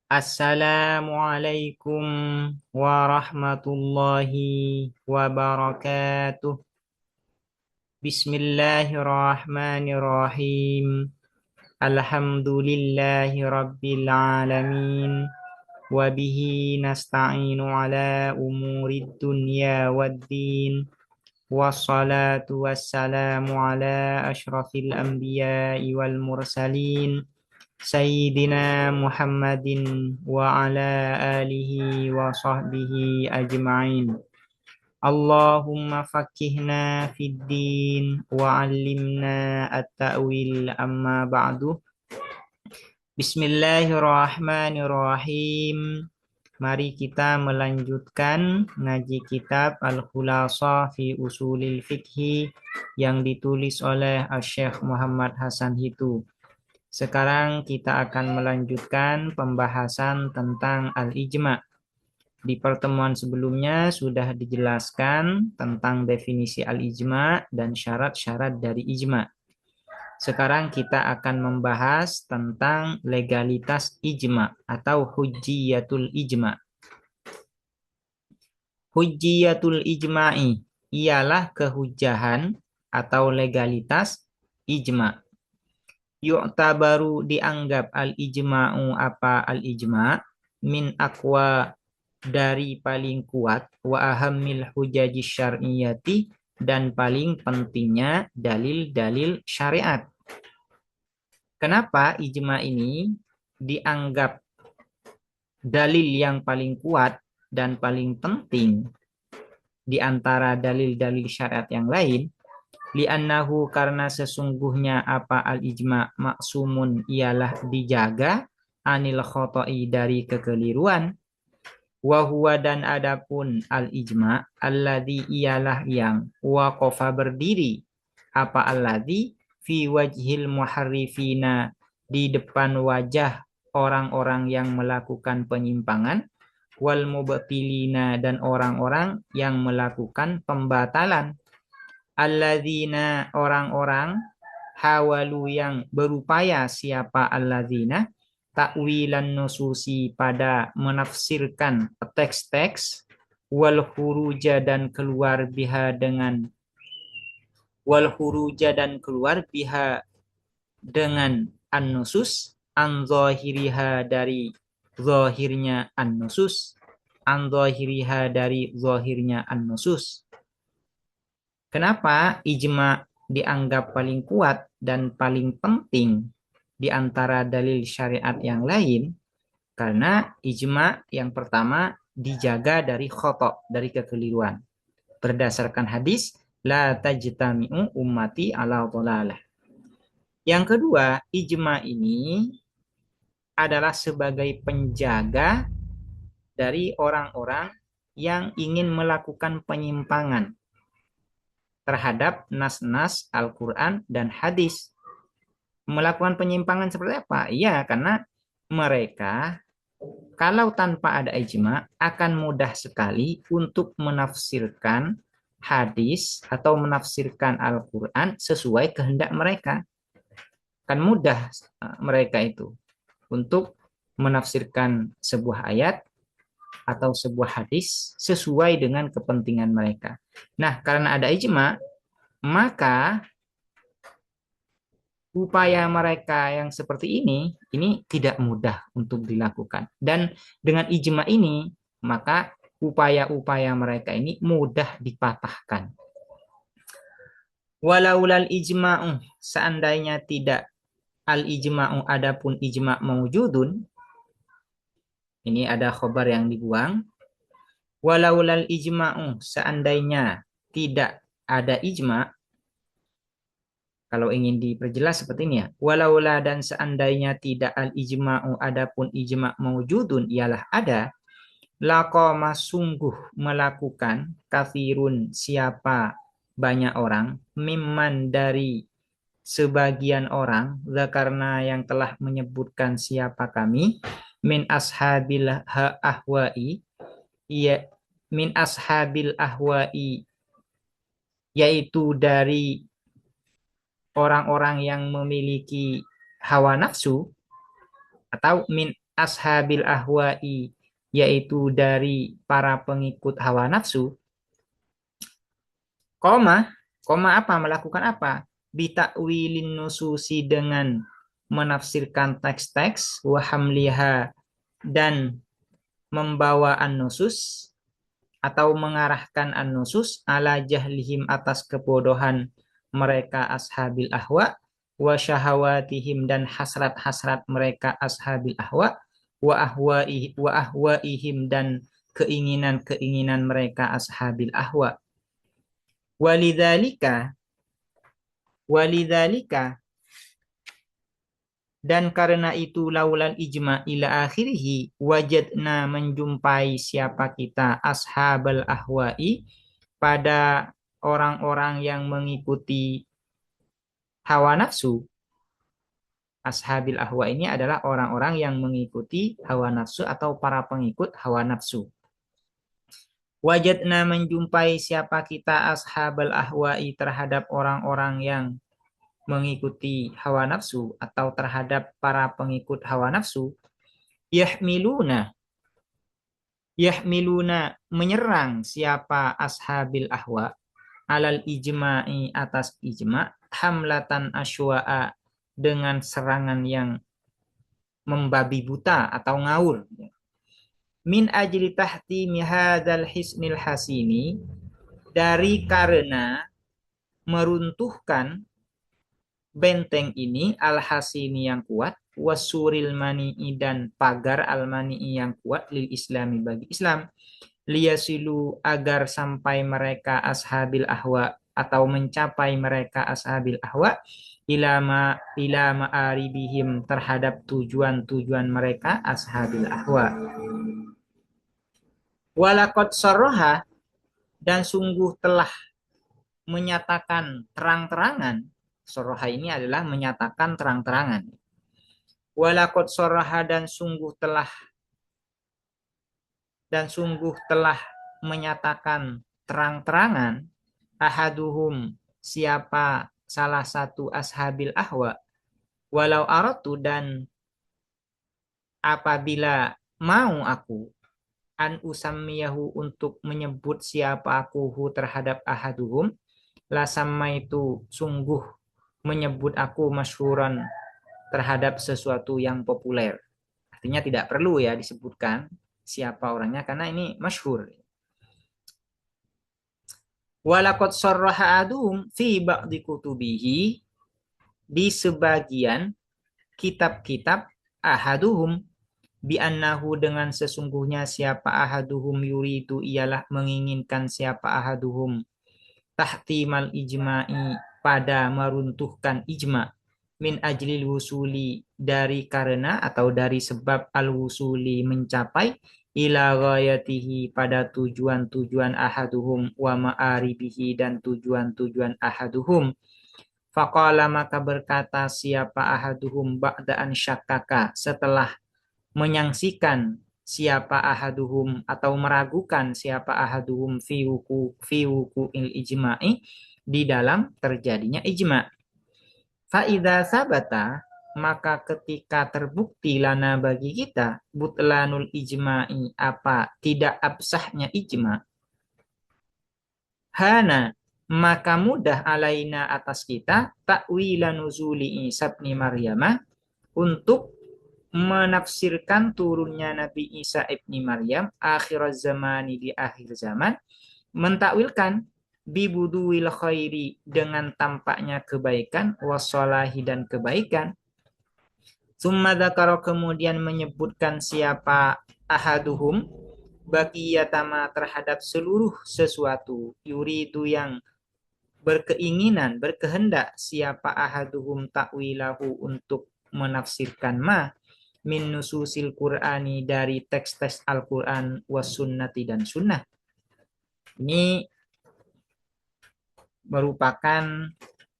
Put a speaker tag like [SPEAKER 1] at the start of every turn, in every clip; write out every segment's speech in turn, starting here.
[SPEAKER 1] Assalamualaikum warahmatullahi wabarakatuh. Bismillahirrahmanirrahim. Alhamdulillahi rabbil alamin. Wabihi nasta'inu ala umurid dunya waddin. Wassalatu wassalamu ala ashrafil anbiya'i wal mursalin. Sayyidina Muhammadin wa ala alihi wa sahbihi ajma'in. Allahumma fakihna fid din wa 'allimna at-ta'wil amma ba'du. Bismillahirrahmanirrahim. Mari kita melanjutkan ngaji kitab Al-Khulasah fi Usulil Fiqhi yang ditulis oleh Syekh Muhammad Hasan Hitu. Sekarang kita akan melanjutkan pembahasan tentang al-ijma'. Di pertemuan sebelumnya sudah dijelaskan tentang definisi al-ijma' dan syarat-syarat dari ijma'. Sekarang kita akan membahas tentang legalitas ijma' atau hujjiyatul ijma'. Hujjiyatul ijma'i ialah kehujahan atau legalitas ijma'. Yu'tabaru dianggap al-ijma'u apa al-ijma' min aqwa dari paling kuat wa ahammil hujaji syar'iyyati dan paling pentingnya dalil-dalil syariat. Kenapa ijma' ini dianggap dalil yang paling kuat dan paling penting di antara dalil-dalil syariat yang lain? Li'annahu karena sesungguhnya apa al-ijma' maksumun ialah dijaga anil khoto'i dari kekeliruan. Wahuwa dan adapun al-ijma' alladhi ialah yang waqafa berdiri apa alladhi fi wajhil muharrifina di depan wajah orang-orang yang melakukan penyimpangan wal mubtilina dan orang-orang yang melakukan pembatalan. Alladzina orang-orang hawalu yang berupaya siapa alladzina takwilan nususi pada menafsirkan teks-teks wal huruja dan keluar biha dengan an-nusus an zahiriha dari zahirnya an-nusus an zahiriha dari zahirnya an-nusus. Kenapa ijma' dianggap paling kuat dan paling penting di antara dalil syariat yang lain? Karena ijma' yang pertama dijaga dari khotok, dari kekeliruan. Berdasarkan hadis, la tajtami'u ummati ala dhalalah. Yang kedua, ijma' ini adalah sebagai penjaga dari orang-orang yang ingin melakukan penyimpangan terhadap nas-nas Al-Quran dan hadis. Melakukan penyimpangan seperti apa? Iya, karena mereka kalau tanpa ada ijma akan mudah sekali untuk menafsirkan hadis atau menafsirkan Al-Quran sesuai kehendak mereka. Kan mudah mereka itu untuk menafsirkan sebuah ayat atau sebuah hadis sesuai dengan kepentingan mereka. Nah, karena ada ijma, maka upaya mereka yang seperti ini tidak mudah untuk dilakukan. Dan dengan ijma ini, maka upaya-upaya mereka ini mudah dipatahkan. Walaulal ijma'u, seandainya tidak al-ijma'u adapun ijma' mawjudun, ini ada khobar yang dibuang. Walaulal ijma'u, seandainya tidak ada ijma', kalau ingin diperjelas seperti ini ya. Walaula dan seandainya tidak al-ijma'u adapun ijma' mawjudun ialah ada. Laqama sungguh melakukan kafirun siapa banyak orang. Mimman dari sebagian orang. Zakarna yang telah menyebutkan siapa kami. Min ashabil ahwa'i. Ya, min ashabil ahwa'i. Yaitu dari orang-orang yang memiliki hawa nafsu atau min ashabil ahwa'i, yaitu dari para pengikut hawa nafsu, koma, apa, melakukan apa? Bitakwilin nususi, dengan menafsirkan teks-teks, wahamliha, dan membawa an-nusus atau mengarahkan an-nusus ala jahlihim, atas kebodohan mereka ashabil ahwa, wa syahawatihim, dan hasrat-hasrat mereka ashabil ahwa, wa ahwaihim, dan keinginan-keinginan mereka ashabil ahwa. Walidzalika, dan karena itu, laulal ijma ila akhirih, wajadna, menjumpai siapa kita, ashabal ahwa'i, pada orang-orang yang mengikuti hawa nafsu. Ashabil ahwa ini adalah orang-orang yang mengikuti hawa nafsu atau para pengikut hawa nafsu. Wajadna, menjumpai siapa kita, ashabal ahwa'i, terhadap orang-orang yang mengikuti hawa nafsu atau terhadap para pengikut hawa nafsu, yahmiluna, menyerang siapa ashabil ahwa, alal ijma'i, atas ijma', hamlatan asywa'a, dengan serangan yang membabi buta atau ngawur, min ajli tahtimi hadzal hisnil hasini, dari karena meruntuhkan benteng ini, al-hasini, yang kuat, wasuril mani'i, dan pagar al-mani'i, yang kuat, lil islami, bagi Islam, liyasilu, agar sampai mereka ashabil ahwa, atau mencapai mereka ashabil ahwa, ila ma'aribihim, terhadap tujuan-tujuan mereka ashabil ahwa. Walaqad sarraha, dan sungguh telah menyatakan terang-terangan. Soroha ini adalah menyatakan terang-terangan. Walaqad soroha, dan sungguh telah menyatakan terang-terangan, ahaduhum, siapa salah satu ashabil ahwa, walau aratu, dan apabila mau aku, an usammiyahu, untuk menyebut siapa aku, terhadap ahaduhum, la sama itu, sungguh menyebut aku, masyhuran, terhadap sesuatu yang populer. Artinya tidak perlu ya disebutkan siapa orangnya karena ini masyhur. Walaqad sarraha adum fi ba'di kutubihi, di sebagian kitab-kitab, ahaduhum, bi annahu, dengan sesungguhnya siapa ahaduhum, yuridu, ialah menginginkan siapa ahaduhum, tahtimal ijma'i, pada meruntuhkan ijma', min ajlil wusuli, dari karena atau dari sebab al-wusuli, mencapai, ila ghayatihi, pada tujuan-tujuan ahaduhum, wa ma'aribihi, dan tujuan-tujuan ahaduhum. Faqala, maka berkata siapa ahaduhum, ba'da'an syakkaka, setelah menyangsikan siapa ahaduhum, atau meragukan siapa ahaduhum, fi wuku'il ijma'i, di dalam terjadinya ijma'. Fa'idha sabata, maka ketika terbukti, lana, bagi kita, butlanul ijma'i, apa tidak absahnya ijma', hana, maka mudah, alaina, atas kita, ta'wila nuzuli Isa ibn Maryam, untuk menafsirkan turunnya Nabi Isa ibni Maryam, akhir zamani, di akhir zaman, mentakwilkan bibuduwil khairi, dengan tampaknya kebaikan, wassalahi, dan kebaikan. Summa dzakara, kemudian menyebutkan siapa ahaduhum, bagiyatama, terhadap seluruh sesuatu, yuridu, yang berkeinginan, berkehendak, siapa ahaduhum, takwilahu, untuk menafsirkan ma, min nususil Qur'ani, dari teks-teks Al-Qur'an, was sunnati, dan sunnah. Ini merupakan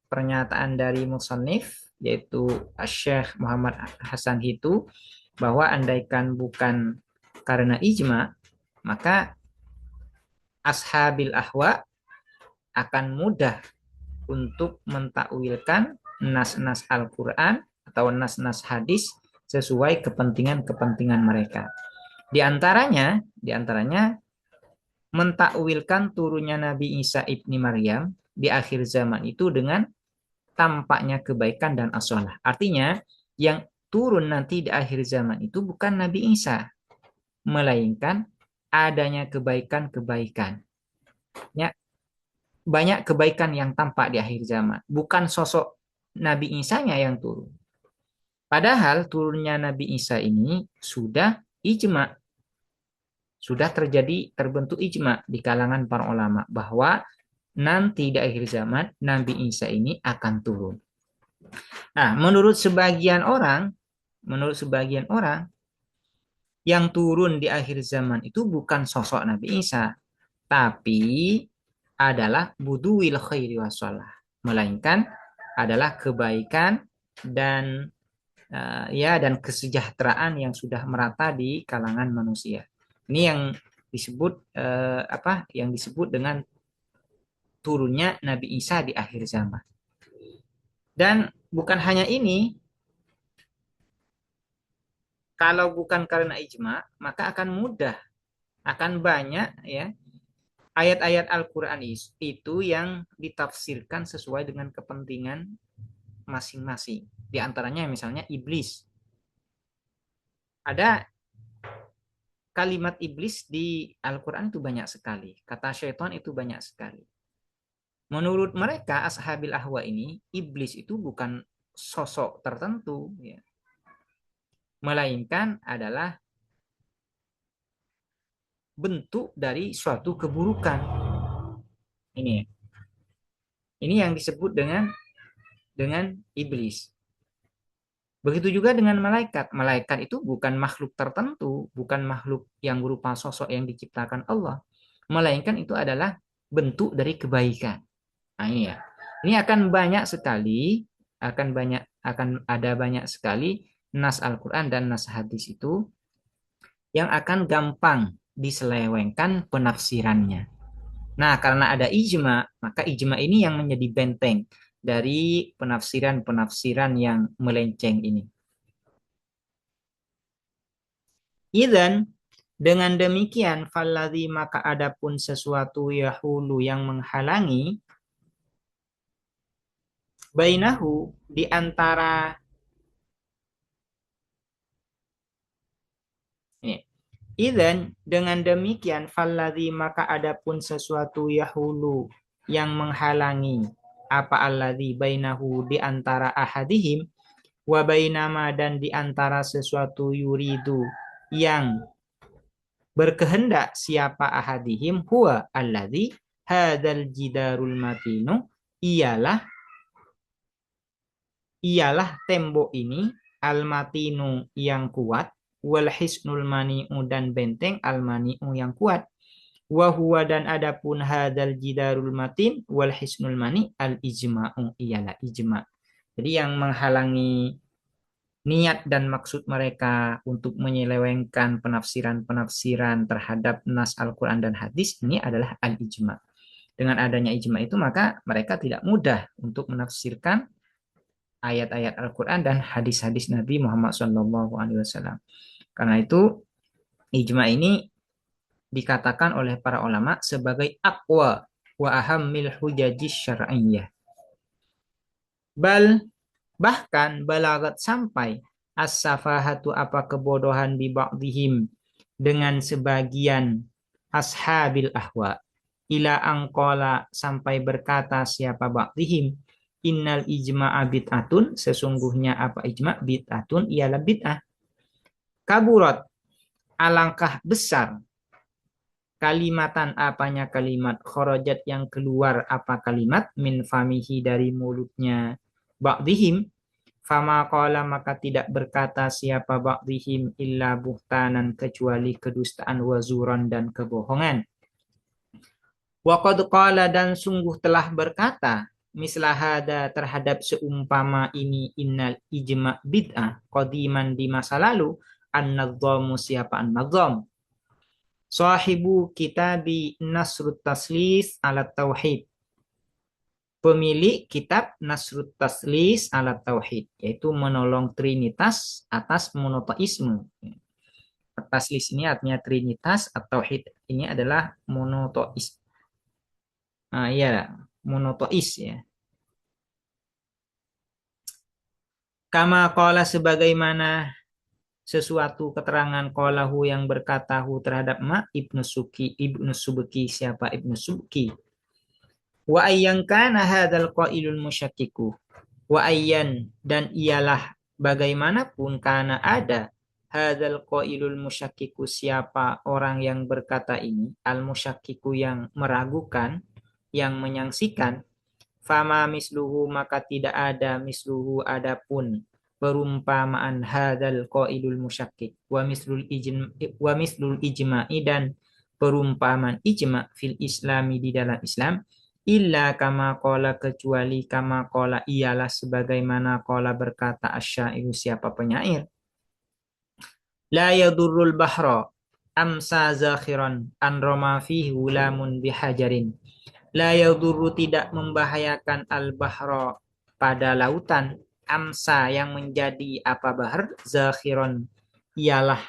[SPEAKER 1] pernyataan dari musannif, yaitu Syekh Muhammad Hasan Hitu, bahwa andaikan bukan karena ijma, maka ashabil ahwa akan mudah untuk mentakwilkan nas-nas Al-Qur'an atau nas-nas hadis sesuai kepentingan-kepentingan mereka. Di antaranya mentakwilkan turunnya Nabi Isa ibni Maryam di akhir zaman itu dengan tampaknya kebaikan dan as-shalah. Artinya, yang turun nanti di akhir zaman itu bukan Nabi Isa, melainkan adanya kebaikan-kebaikan. Ya, banyak kebaikan yang tampak di akhir zaman, bukan sosok Nabi Isa-nya yang turun. Padahal turunnya Nabi Isa ini sudah ijma, sudah terbentuk ijma di kalangan para ulama bahwa nanti di akhir zaman Nabi Isa ini akan turun. Nah, menurut sebagian orang yang turun di akhir zaman itu bukan sosok Nabi Isa, tapi adalah buduwil khairi wassalah, melainkan adalah kebaikan dan dan kesejahteraan yang sudah merata di kalangan manusia. Ini yang disebut yang disebut dengan turunnya Nabi Isa di akhir zaman. Dan bukan hanya ini, kalau bukan karena ijma, maka akan mudah, akan banyak ya ayat-ayat Al-Qur'an itu yang ditafsirkan sesuai dengan kepentingan masing-masing. Di antaranya misalnya iblis. Ada kalimat iblis di Al-Qur'an itu banyak sekali. Kata syaitan itu banyak sekali. Menurut mereka ashabil ahwa ini, iblis itu bukan sosok tertentu ya, melainkan adalah bentuk dari suatu keburukan. Ini yang disebut dengan iblis. Begitu juga dengan malaikat. Malaikat itu bukan makhluk tertentu, bukan makhluk yang berupa sosok yang diciptakan Allah, melainkan itu adalah bentuk dari kebaikan. Nah, ini ya. Ini akan ada banyak sekali nas Al-Qur'an dan nas hadis itu yang akan gampang diselewengkan penafsirannya. Nah, karena ada ijma, maka ijma ini yang menjadi benteng dari penafsiran-penafsiran yang melenceng ini. Idzan, dengan demikian, falladzi maka adapun sesuatu yahulu yang menghalangi bainahu di antara ini. Idzan, dengan demikian falladzi maka adapun sesuatu yahulu yang menghalangi apa alladzi bainahu di antara ahadihim wa bainama dan di antara sesuatu yuridu yang berkehendak siapa ahadihim huwa alladzi hadzal jidarul matinu ialah tembok ini al-matinu yang kuat wal hisnul mani'u dan benteng al-mani'u yang kuat wa huwa dan adapun hadzal jidarul matin wal hisnul mani al-ijma'u ialah ijma'. Jadi yang menghalangi niat dan maksud mereka untuk menyelewengkan penafsiran-penafsiran terhadap nas Al-Quran dan hadis ini adalah al-ijma'. Dengan adanya ijma' itu maka mereka tidak mudah untuk menafsirkan ayat-ayat Al-Quran dan hadis-hadis Nabi Muhammad SAW. Karena itu ijma' ini dikatakan oleh para ulama sebagai aqwa wa ahammil hujajis syar'iyyah. Bahkan balagat sampai as-safahatu apa kebodohan bi ba'dihim dengan sebagian ashabil ahwa ila angqala sampai berkata siapa ba'dihim innal ijma'a bid'atun sesungguhnya apa ijma' bid'atun ialah bid'ah kaburat alangkah besar kalimatan apanya kalimat kharajat yang keluar apa kalimat min famihi dari mulutnya ba'dihim fama qala maka tidak berkata siapa ba'dihim illa buhtanan kecuali kedustaan wazuran dan kebohongan wa qad qala dan sungguh telah berkata mislah hada terhadap seumpama ini innal ijma' bid'ah qadiman di masa lalu an-nadzamu siapa an-nadzam sahibu kitabi nasrut taslis ala tauhid pemilik kitab Nasrut Taslis ala Tauhid, yaitu menolong Trinitas atas monoteisme. Taslis ini artinya Trinitas, atau Tauhid ini adalah monoteis. Iya, monoteis ya. Kama qala sebagaimana sesuatu keterangan qalahu yang berkatahu terhadap Ibnu Subki, siapa Ibnu Subki? Wa ayyan kana hadzal qailul musyakkiku. Wa ayyan, dan ialah bagaimanapun kana ada hadzal qailul musyakkiku, siapa orang yang berkata ini, al musyakkiku yang meragukan, yang menyangsikan, fama misluhu maka tidak ada misluhu adapun perumpamaan hadzal qailul musyakkik wa mislul ijma'i dan perumpamaan ijma' fil islami di dalam Islam illa kama qala kecuali kama qala ialah sebagaimana qala berkata asyairu siapa penyair, la yadurrul bahra amsa zakhiran an rama fihi gulamun bihajarin. La yadurru tidak membahayakan al-bahra pada lautan, amsa yang menjadi apa bahar, zakhiron ialah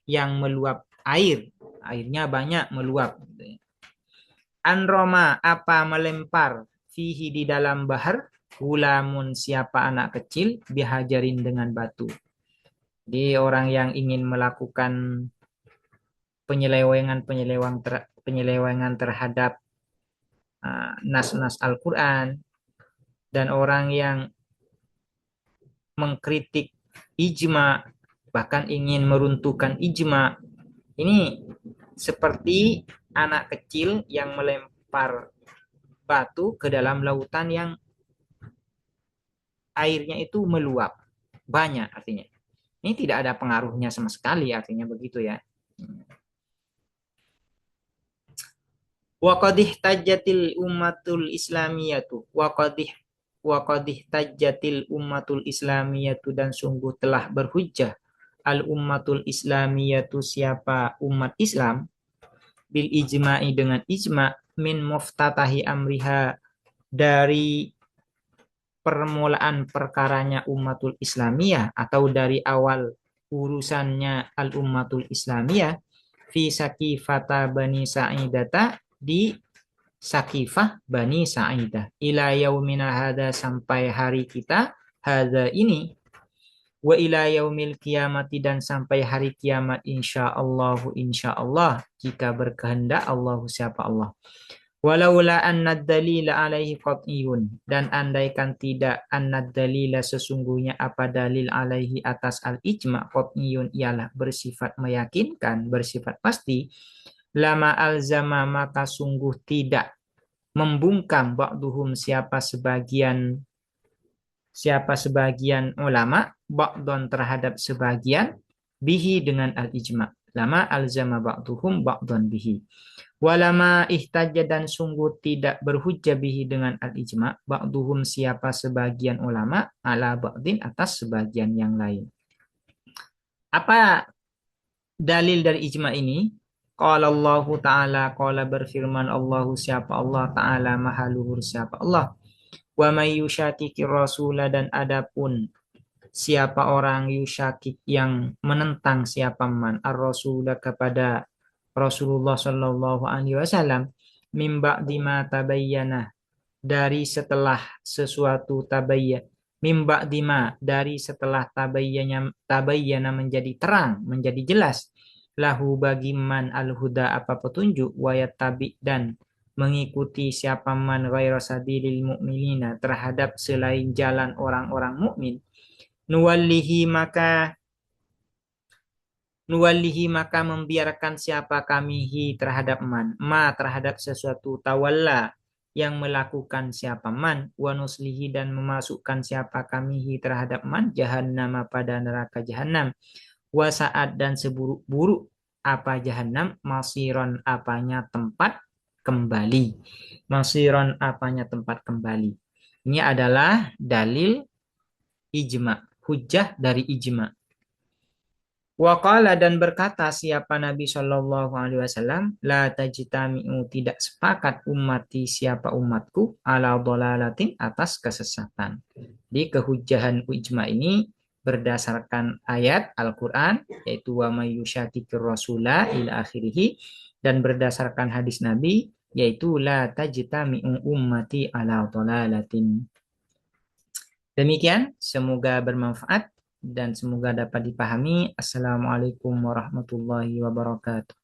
[SPEAKER 1] yang meluap air, airnya banyak meluap. Anroma apa melempar, fihi di dalam bahar, gulamun siapa anak kecil, bihajarin dengan batu. Jadi orang yang ingin melakukan penyelewengan terhadap nas-nas Al-Quran, dan orang yang mengkritik ijma, bahkan ingin meruntuhkan ijma, ini seperti anak kecil yang melempar batu ke dalam lautan yang airnya itu meluap banyak, artinya ini tidak ada pengaruhnya sama sekali, artinya begitu ya. Wa qadih tajjatil ummatul islamiyatu wa qadih tajjatil ummatul islamiyatu, dan sungguh telah berhujjah al ummatul islamiyatu siapa umat Islam, bil ijma'i dengan ijma', min muftatahi amriha dari permulaan perkaranya umatul islamiyah, atau dari awal urusannya al ummatul islamiyah, fi sakifata bani sa'idata, di Sakifah Bani Sa'idah, ila yaumina hadza, sampai hari kita hadza ini, wa ila yaumil qiyamati, dan sampai hari kiamat insyaallah, insyaallah jika berkehendak Allah siapa Allah. Walaula annad dalila alaihi qat'iyun, dan andaikan tidak annad dalila sesungguhnya apa dalil alaihi atas al ijma' qat'iyun ialah bersifat meyakinkan, bersifat pasti, lama alzama maka sungguh tidak membungkam ba'duhum siapa sebagian ulama, ba'don terhadap sebagian, bihi dengan al-ijma', lama alzama ba'duhum ba'don bihi, walama ihtajja, dan sungguh tidak berhujjah bihi dengan al-ijma', ba'duhum siapa sebagian ulama, ala ba'din atas sebagian yang lain. Apa dalil dari ijma' ini? Qala Allah Ta'ala, qala berfirman Allah siapa Allah Ta'ala maha luhur siapa Allah, wa may yusyakikir rasula, dan adapun siapa orang yusyakik yang menentang siapa man ar-rasula kepada Rasulullah sallallahu alaihi wasallam, mim ba'di ma tabayyana, dari setelah sesuatu tabayyan, mim ba'di ma dari setelah tabayyana menjadi terang, menjadi jelas, lahu bagi man al-huda apa petunjuk, wayat tabi, dan mengikuti siapa man ghaira sabilil mu'minina terhadap selain jalan orang-orang mukmin, nuwallihi maka membiarkan siapa kamihi terhadap man, ma terhadap sesuatu, tawalla yang melakukan siapa man, wa nuslihi dan memasukkan siapa kamihi terhadap man, jahannam pada neraka jahannam, wasaat dan seburuk-buruk apa jahannam, masiron apanya tempat kembali, masiron apanya tempat kembali. Ini adalah dalil ijma', hujjah dari ijma'. Waqala dan berkata siapa Nabi Shallallahu Alaihi Wasallam, la tajtami'u tidak sepakat ummati siapa umatku ala dolalatin atas kesesatan. Di kehujahan ijma ini berdasarkan ayat Al-Quran yaitu wa may yushaqiqir rasula ila akhirih dan berdasarkan hadis Nabi yaitu la tajtami'u ummati ala dolalatin. Demikian, semoga bermanfaat dan semoga dapat dipahami. Assalamualaikum warahmatullahi wabarakatuh.